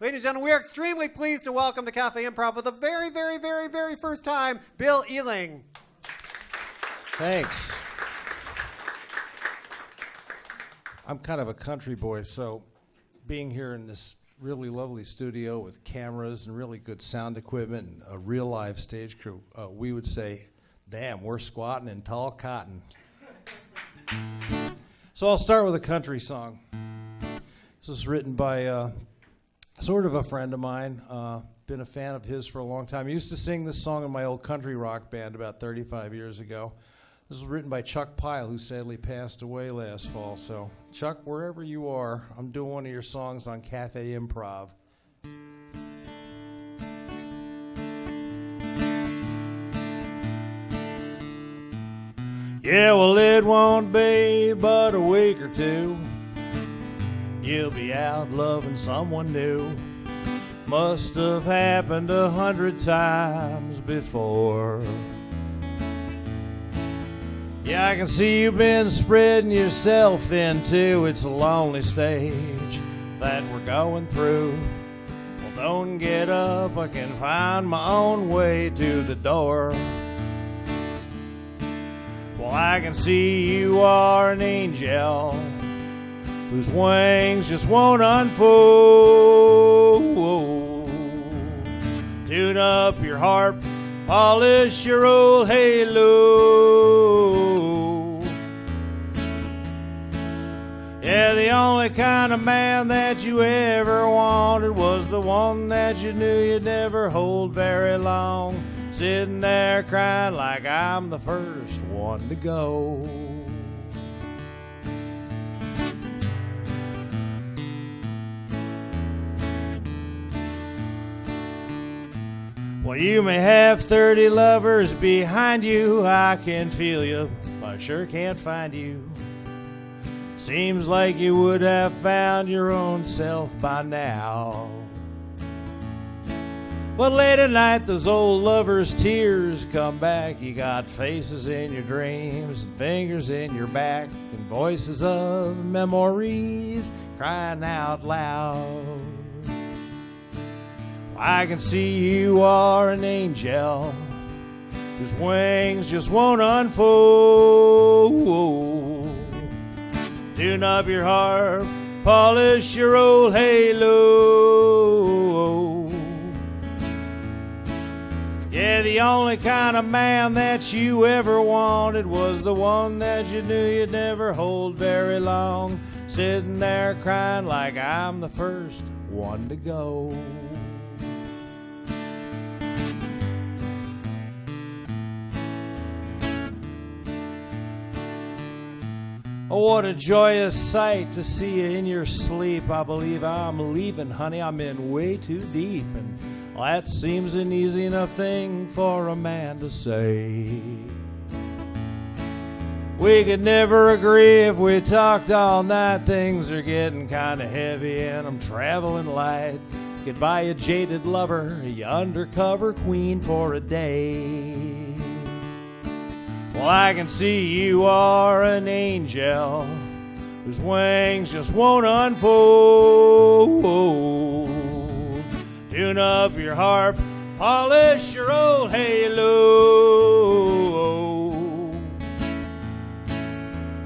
Ladies and gentlemen, we are extremely pleased to welcome to Cafe Improv for the very, very, very, very first time, Bill Ihling. Thanks. I'm kind of a country boy, so being here in this really lovely studio with cameras and really good sound equipment and a real live stage crew, we would say, damn, we're squatting in tall cotton. So I'll start with a country song. This was written by sort of a friend of mine. Been a fan of his for a long time. I used to sing this song in my old country rock band about 35 years ago. This was written by Chuck Pyle, who sadly passed away last fall. So, Chuck, wherever you are, I'm doing one of your songs on Cafe Improv. Yeah, well, it won't be but a week or two. You'll be out loving someone new. Must have happened 100 times before. Yeah, I can see you've been spreading yourself into. It's a lonely stage that we're going through. Well, don't get up, I can find my own way to the door. Well, I can see you are an angel whose wings just won't unfold. Tune up your harp, polish your old halo. Yeah, the only kind of man that you ever wanted was the one that you knew you'd never hold very long. Sitting there crying like I'm the first one to go. Well, you may have 30 lovers behind you. I can feel you, but I sure can't find you. Seems like you would have found your own self by now. But late at night, those old lovers' tears come back. You got faces in your dreams and fingers in your back and voices of memories crying out loud. I can see you are an angel whose wings just won't unfold. Tune up your harp, polish your old halo. Yeah, the only kind of man that you ever wanted was the one that you knew you'd never hold very long. Sitting there crying like I'm the first one to go. Oh, what a joyous sight to see you in your sleep. I believe I'm leaving, honey. I'm in way too deep. And that seems an easy enough thing for a man to say. We could never agree if we talked all night. Things are getting kind of heavy and I'm traveling light. Goodbye, you jaded lover, you undercover queen for a day. Well, I can see you are an angel whose wings just won't unfold. Tune up your harp, polish your old halo.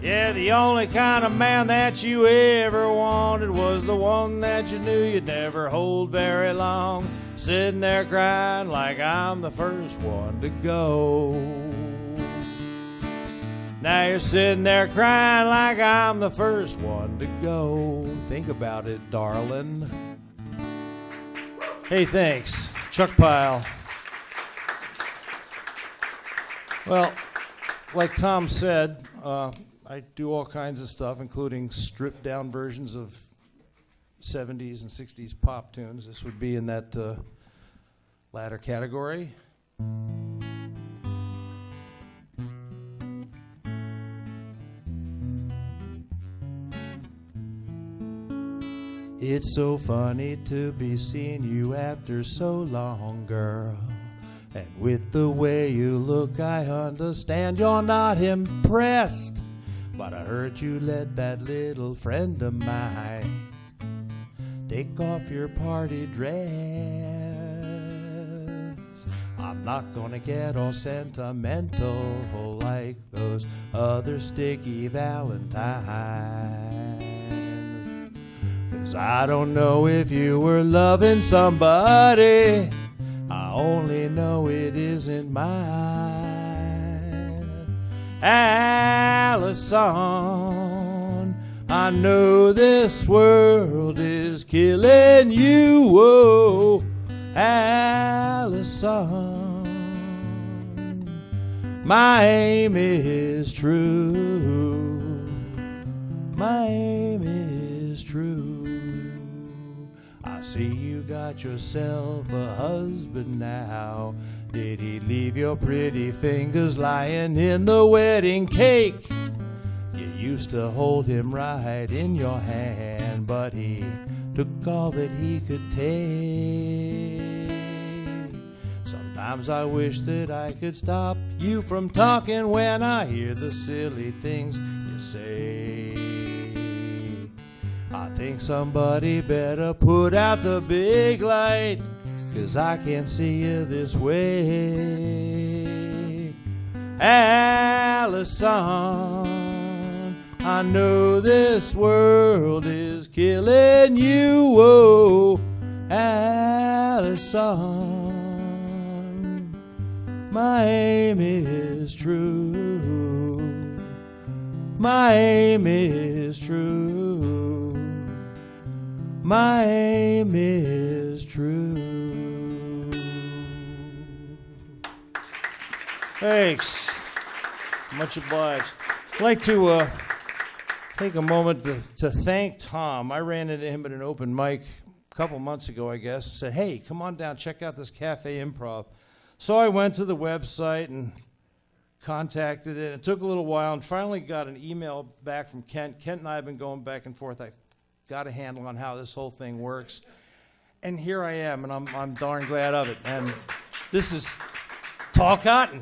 Yeah, the only kind of man that you ever wanted was the one that you knew you'd never hold very long. Sitting there crying like I'm the first one to go. Now you're sitting there crying like I'm the first one to go. Think about it, darling. Hey, thanks. Chuck Pyle. Well, like Tom said, I do all kinds of stuff, including stripped-down versions of 70s and 60s pop tunes. This would be in that latter category. It's so funny to be seeing you after so long, girl. And with the way you look, I understand you're not impressed. But I heard you let that little friend of mine take off your party dress. I'm not gonna get all sentimental like those other sticky valentines. 'Cause I don't know if you were loving somebody, I only know it isn't mine. Allison, I know this world is killing you, whoa, Allison. My aim is true, my aim is true. I see you got yourself a husband now. Did he leave your pretty fingers lying in the wedding cake? You used to hold him right in your hand, but he took all that he could take. Sometimes I wish that I could stop you from talking when I hear the silly things you say. I think somebody better put out the big light, 'cause I can't see you this way. Allison, I know this world is killing you, whoa, Allison. My aim is true, my aim is true, my aim is true. Thanks. Much obliged. I'd like to take a moment to thank Tom. I ran into him at an open mic a couple months ago, I guess, and said, hey, come on down, check out this Cafe Improv. So I went to the website and contacted it. It took a little while and finally got an email back from Kent. Kent and I have been going back and forth. I got a handle on how this whole thing works. And here I am, and I'm darn glad of it. And this is tall cotton.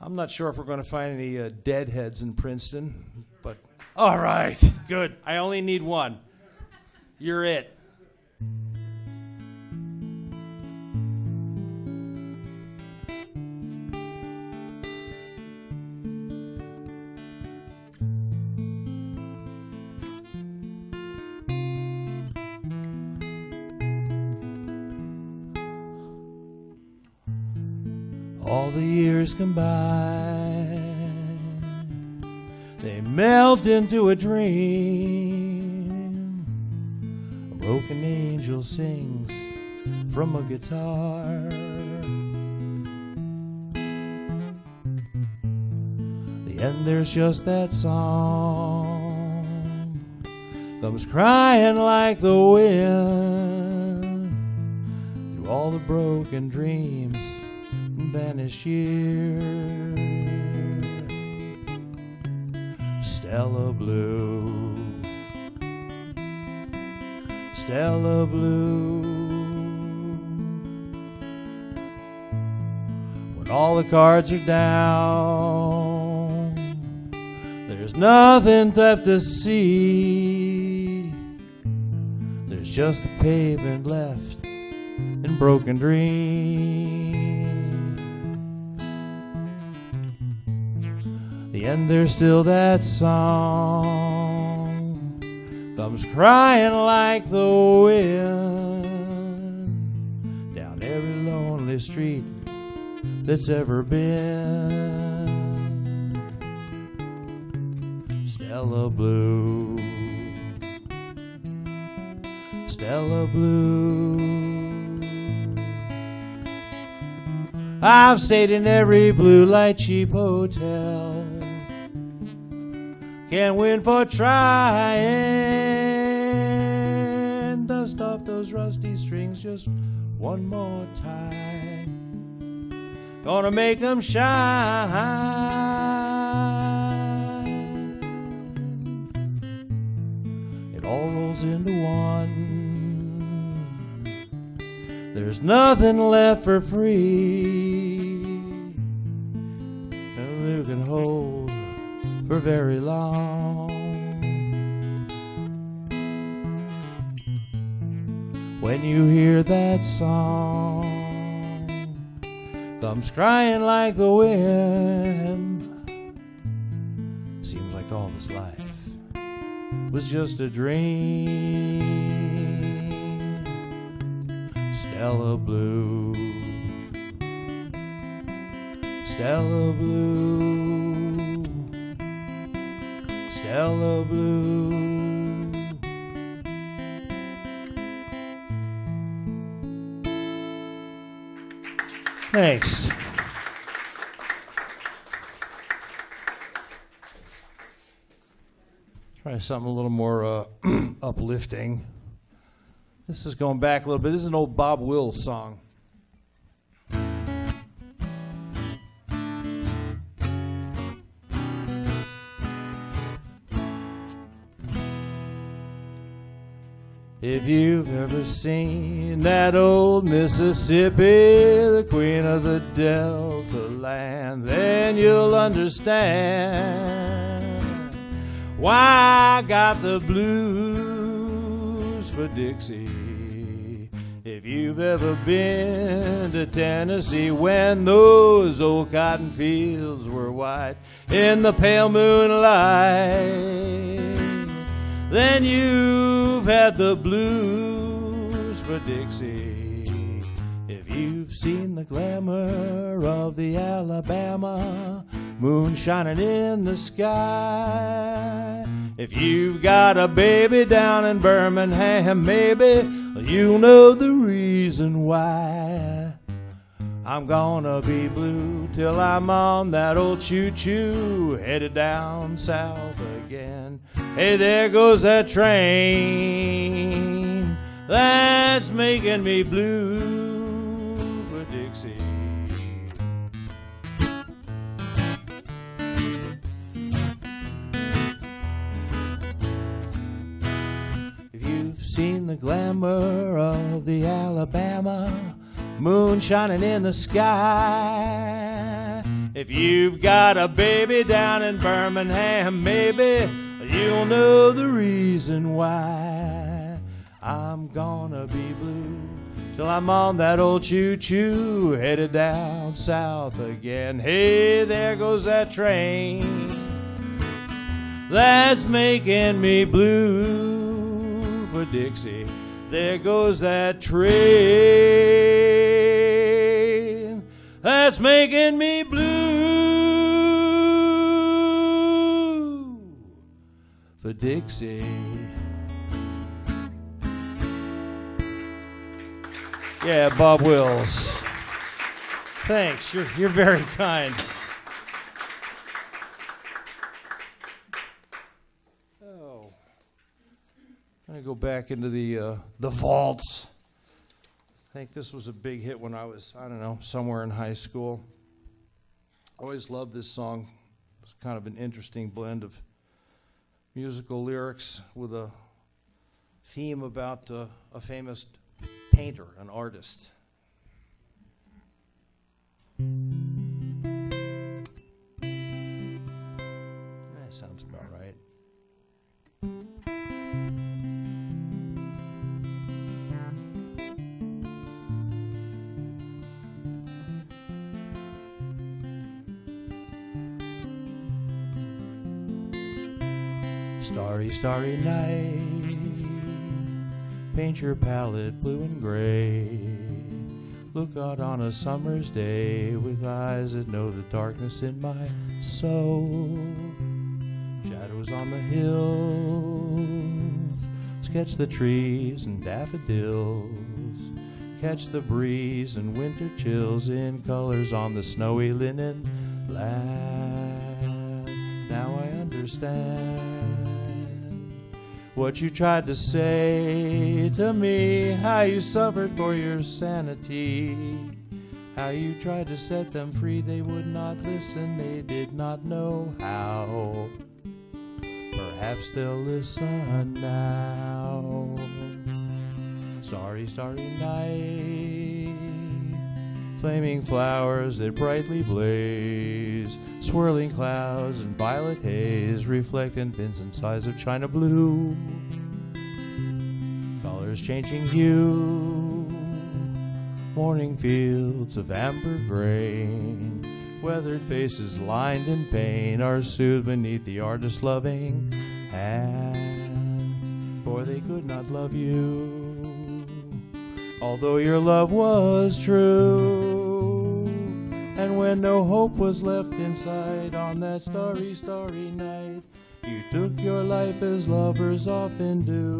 I'm not sure if we're going to find any deadheads in Princeton, but all right, good. I only need one. You're it. All the years come by, they melt into a dream. A broken angel sings from a guitar. The end, there's just that song comes crying like the wind through all the broken dreams, vanished years. Stella Blue, Stella Blue. When all the cards are down, there's nothing left to see. There's just the pavement left and broken dreams. The end, there's still that song comes crying like the wind down every lonely street that's ever been. Stella Blue, Stella Blue. I've stayed in every blue light cheap hotel. Can't win for trying. Dust off those rusty strings just one more time. Gonna make them shine. It all rolls into one. There's nothing left for free. And you can hold for very long. when you hear that song comes crying like the wind. Seems like all this life was just a dream. Stella Blue, Stella Blue, Stella Blue. Thanks. Try something a little more uplifting. This is going back a little bit. This is an old Bob Wills song. If you've ever seen that old Mississippi, the queen of the Delta land, then you'll understand why I got the blues for Dixie. If you've ever been to Tennessee when those old cotton fields were white in the pale moonlight, then you've had the blues for Dixie. If you've seen the glamour of the Alabama moon shining in the sky, if you've got a baby down in Birmingham, maybe you'll know the reason why I'm gonna be blue till I'm on that old choo-choo headed down south again. Hey, there goes that train that's making me blue for Dixie. If you've seen the glamour of the Alabama moon shining in the sky, if you've got a baby down in Birmingham, maybe you'll know the reason why I'm gonna be blue till I'm on that old choo-choo headed down south again. Hey, there goes that train that's making me blue for Dixie. There goes that train that's making me blue for Dixie. Yeah, Bob Wills. Thanks. You're very kind. Oh, I'm gonna go back into the vaults. I think this was a big hit when I was, I don't know, somewhere in high school. I always loved this song. It's kind of an interesting blend of musical lyrics with a theme about a famous painter, an artist. That sounds about right. Starry, starry night, paint your palette blue and gray. Look out on a summer's day with eyes that know the darkness in my soul. Shadows on the hills, sketch the trees and daffodils. Catch the breeze and winter chills in colors on the snowy linen land. Now I understand what you tried to say to me, how you suffered for your sanity, how you tried to set them free. They would not listen, they did not know how. Perhaps they'll listen now. Starry, starry night, flaming flowers that brightly blaze, swirling clouds and violet haze reflect in Vincent's eyes of china blue. Colors colors changing hue, morning fields of amber grain, weathered faces lined in pain are soothed beneath the artist's loving hand. For they could not love you, although your love was true. And when no hope was left in sight on that starry, starry night, you took your life as lovers often do.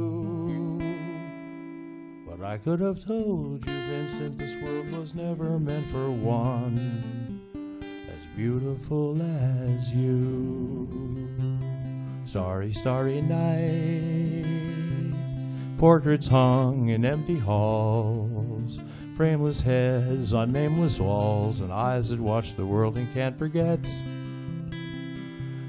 But I could have told you, Vincent, this world was never meant for one as beautiful as you. Starry, starry night, portraits hung in empty halls, frameless heads on nameless walls, and eyes that watch the world and can't forget.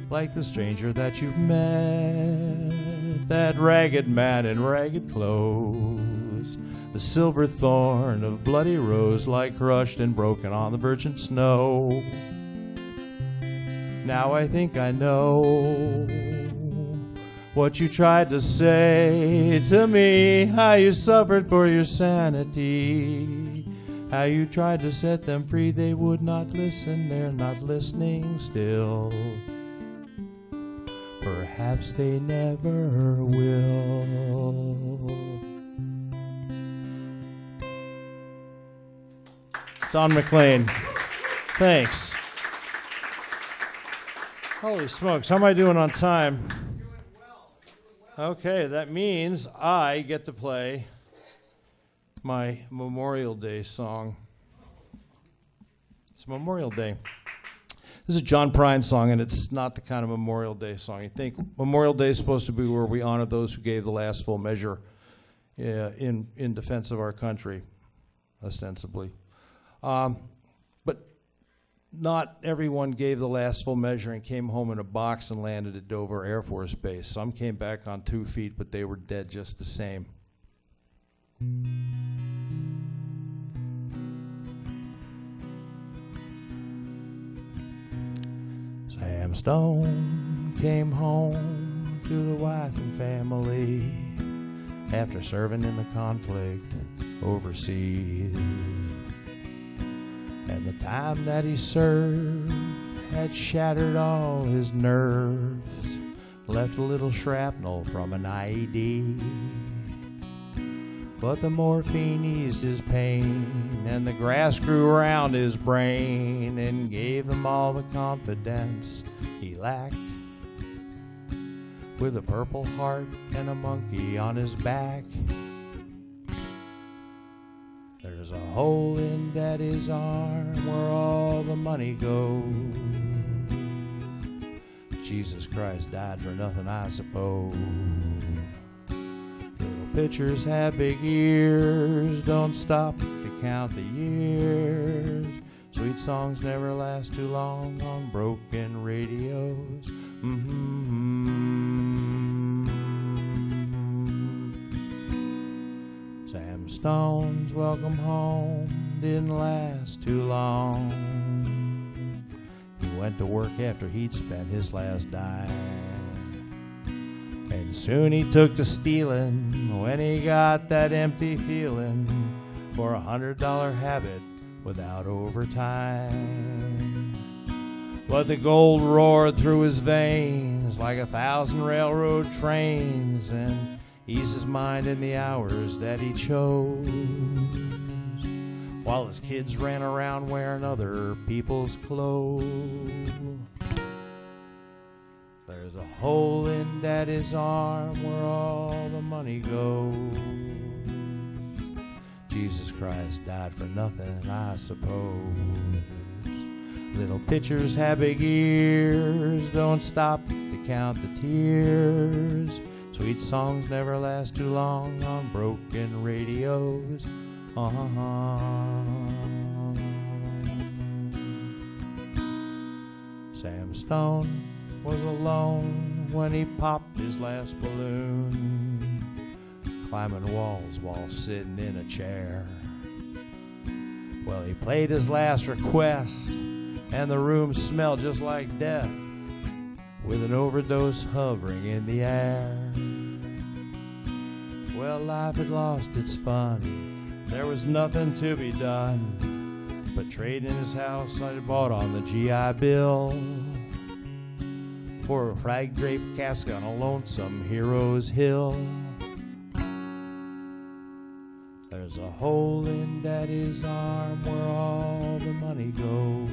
Like the stranger that you've met, that ragged man in ragged clothes, the silver thorn of bloody rose, like crushed and broken on the virgin snow. Now I think I know what you tried to say to me, how you suffered for your sanity, how you tried to set them free. They would not listen, they're not listening still. Perhaps they never will. Don McLean, thanks. Holy smokes, how am I doing on time? Okay, that means I get to play my Memorial Day song. It's Memorial Day. This is a John Prine song, and it's not the kind of Memorial Day song. You think Memorial Day is supposed to be where we honor those who gave the last full measure in defense of our country, ostensibly. But not everyone gave the last full measure and came home in a box and landed at Dover Air Force Base. Some came back on 2 feet, but they were dead just the same. Sam Stone came home to the wife and family after serving in the conflict overseas. And the time that he served had shattered all his nerves, left a little shrapnel from an IED. But the morphine eased his pain, and the grass grew around his brain and gave him all the confidence he lacked. With a purple heart and a monkey on his back, there's a hole in Daddy's arm where all the money goes. Jesus Christ died for nothing, I suppose. Little pitchers have big ears, don't stop to count the years. Sweet songs never last too long on broken radios. Sam Stone's welcome home didn't last too long. He went to work after he'd spent his last dime, and soon he took to stealing when he got that empty feeling for $100 habit without overtime. But the gold roared through his veins like 1,000 railroad trains and eased his mind in the hours that he chose, while his kids ran around wearing other people's clothes. There's a hole in Daddy's arm where all the money goes. Jesus Christ died for nothing, I suppose. Little pitchers have big ears, don't stop to count the tears. Sweet songs never last too long on broken radios. Sam Stone was alone when he popped his last balloon, climbing walls while sitting in a chair. Well, he played his last request, and the room smelled just like death, with an overdose hovering in the air. Well, life had lost its fun. There was nothing to be done but trade in his house I had bought on the GI Bill for a rag-draped casket on a lonesome hero's hill. There's a hole in Daddy's arm where all the money goes.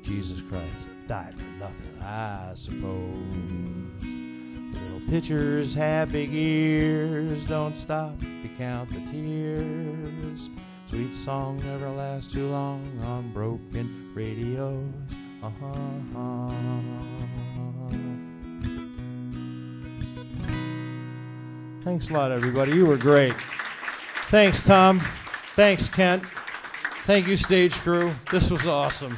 Jesus Christ died for nothing, I suppose. Little pitchers have big ears, don't stop to count the tears. Sweet song never lasts too long on broken radios. Thanks a lot, everybody. You were great. Thanks, Tom. Thanks, Kent. Thank you, stage crew. This was awesome.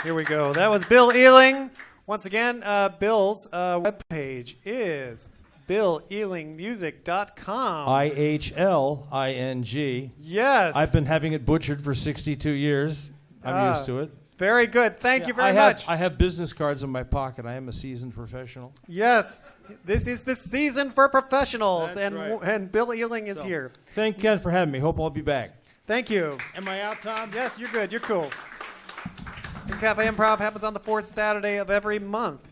Here we go. That was Bill Ihling. Once again, Bill's webpage is BillIhlingmusic.com. IHLING. Yes. I've been having it butchered for 62 years. I'm used to it. Very good. Thank you very much. I have business cards in my pocket. I am a seasoned professional. Yes. This is the season for professionals. That's right. And Bill Ihling is here. Thank Ken for having me. Hope I'll be back. Thank you. Am I out, Tom? Yes, you're good. You're cool. This Cafe Improv happens on the fourth Saturday of every month.